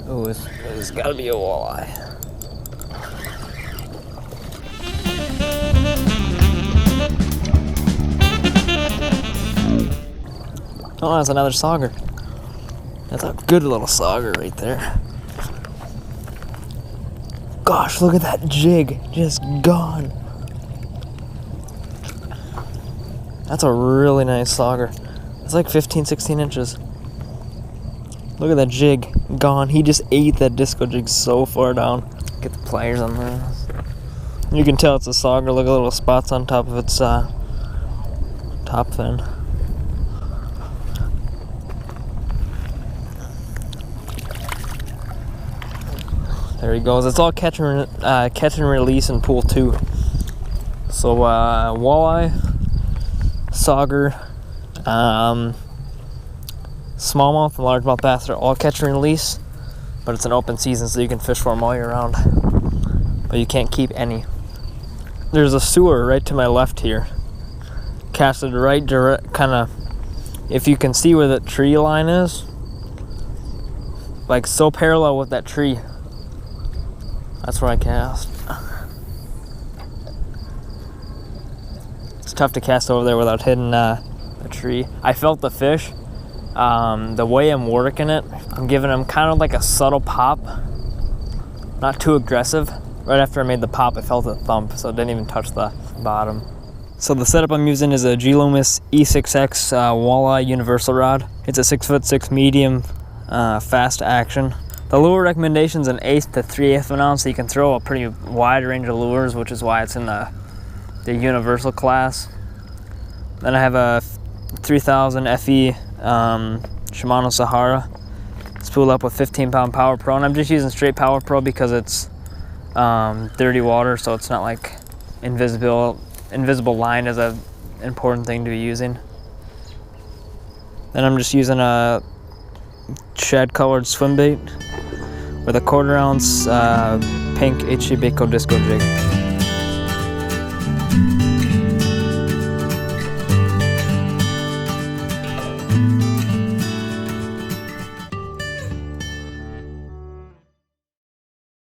Oh, it's gotta be a walleye. Oh, that's another sauger. That's a good little sauger right there. Gosh, look at that jig, just gone. That's a really nice sauger. It's like 15, 16 inches. Look at that jig, gone. He just ate that disco jig so far down. Get the pliers on this. You can tell it's a sauger. Look at the little spots on top of its top fin. There he goes. It's all catch and release in pool 2. So walleye, sauger, smallmouth and largemouth bass are all catch and release, but it's an open season, so you can fish for them all year round. But you can't keep any. There's a sewer right to my left here. Casted right direct, kind of, if you can see where the tree line is, like so parallel with that tree. That's where I cast. It's tough to cast over there without hitting a tree. I felt the fish. The way I'm working it, I'm giving him kind of like a subtle pop. Not too aggressive. Right after I made the pop, I felt a thump, so it didn't even touch the bottom. So the setup I'm using is a Loomis E6X Walleye universal rod. It's a 6'6" medium, fast action. The lure recommendation's an 1/8 to 3/8 of an ounce, so you can throw a pretty wide range of lures, which is why it's in the universal class. Then I have a 3000 FE Shimano Sahara. Spooled up with 15-pound Power Pro, and I'm just using straight Power Pro because it's dirty water, so it's not like invisible line is an important thing to be using. Then I'm just using a shad-colored swim bait with a 1/4 ounce pink HC Baco disco jig.